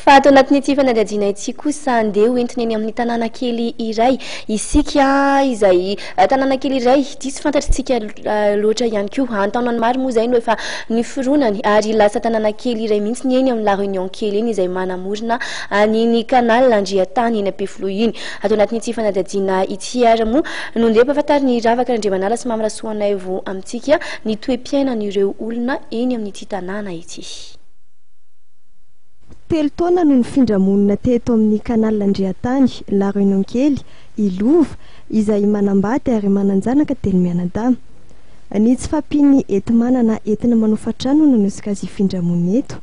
Fa ato anatin'ity fanadihadiana ity kosa andeha hoentina eny amin'ny tanàna kely iray. Isika izay tanàna kely iray diso fantatritsika loatra ihany koa. Antaonany maro moa izay no efa niforonany ary lasa tanàna kely iray mihitsy ny eny amin'ny la Réunion Kely eny izay manamorona an'iny canal Andriantany eny Ampefiloha iny. Ato anatin'ity fanadihadiana ity ary moa no ndeha mpahafatary ny ravaka Andriamanala sy mamarasoanay vo amintsika ny toe-piainan'ireo olona eny amin'ity tanàna ity. Telo taona no nifindramonina teto amin'ny canal Andriantany, la Réunion Kely, ilova izay manambady ary mananjanaka telo mianadahy. Ny tsy fampiny enti-manana entina manofatrano no nanosika azy ifindramona eto.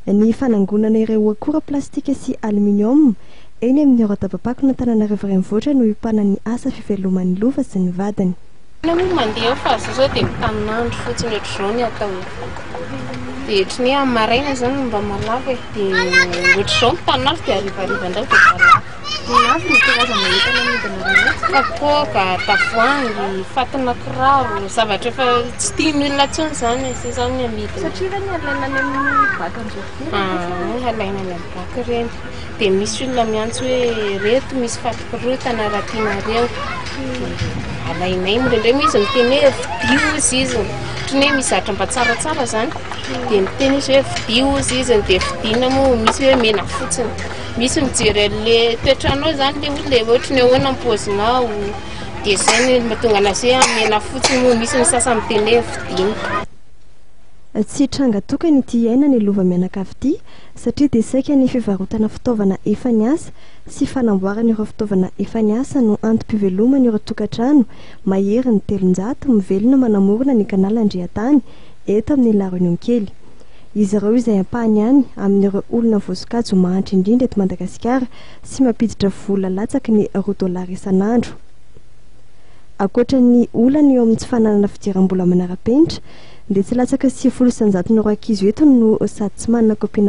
Ny fanangonana ireo akora plastika sy aluminium eny amin'ny ora-tabapakona Antananarivo renivohitra no hipanany asa fiveloman'ny lova sy ny vadiny. Mandeha fa zao dia mitanandro fotsiny ohatr'izao ny atao. Dia ohatrany amin'ny maraina zany mba malava dia ohatr'izao mitanandro dia arivariva ndray dia malava. Lafo ny karazana entana amidina rehetra. Kapoaka, tavoahangy, fatina kiraro, zavatra efa tsy tian'olona intsony zany sy zany amidina. Satria reny alainany amin'ny vakan-drofia. Alainany amin'ny vaky ireny. Dia misy olona miantso hoe reto misy fatin-kirotana raha tianareo. Alainay indrindray misy miteny hoe vidio izy izy. Ohatrany hoe misy zatra mba tsaratsara zany dia miteny izy hoe vidio izy izy dia vidiana moa misy hoe mena fotsiny. Misy mijery an'le toetranao zany le olona ohatrany ahoana ny paozinao dia izay no mahatonga anazy hoe mena fotsiny moa misy ny sasany miteny hoe vidiana. Tsy tranga tokany ity iaina ny lova mianakavy ity satria dia saika ny fivarotana fitaovana efa niasa sy fanamboarana ireo fitaovana efa niasa no antom-pivelomana ireo tokantrano mahery ny 300 mivelona manamorona ny canal Andriantany eto amin'ny la Réunion Kely. Izy ireo izay ampahany ihany amin'ireo olona voasokajy mahantra indrindra eto Madagasikara sy mampiditra vola latsaky ny $2 isan'andro. Ankoatra ny olana eo amin'ny tsy fananana fidiram-bola manara-penitra dia tsy latsaka sy €100 ankizy eto no sady tsy manana kaopia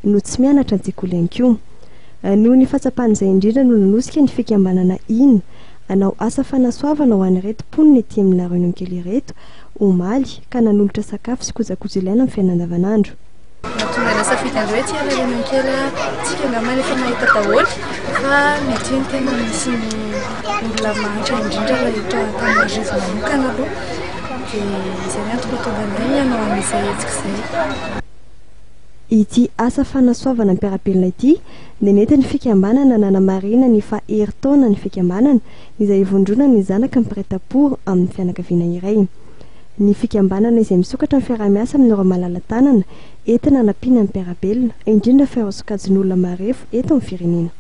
no tsy mianatra an-tsekoly ihany koa. Noho ny fatsapan'izay indrindra no nanosika ny fikambanana iny anao asa fanasoavana ho an'ireto mponina ety amin'ny la Réunion Kely ireto omaly ka nanolotra sakafo sy kojakoja ilaina amin'ny fiainana andavanandro. Nahatonga nasafidy andreo ety la Réunion Kely tsika angambany efa nahita daholo fa mety hoe ny tena misy olona mahantra indrindra rehetra Antananarivo manokana aloha dia izay antony tonga anay hanao an'izay hetsika izay. Ity asa fanasoavana ampiarabelona ity dia nentin'ny fikambanana nanamarina ny fahery-taona ny fikambanana izay ivondrona ny zanaka miparetam-po amin'ny fianakaviana iray. Ny fikambanana izay misokatra amin'ny fiarah-miasa amin'ireo malala-tanana entina hanampiana ny mpiarabelona indrindra fa ireo sokajin'olona marefo eto amin'ny firenena.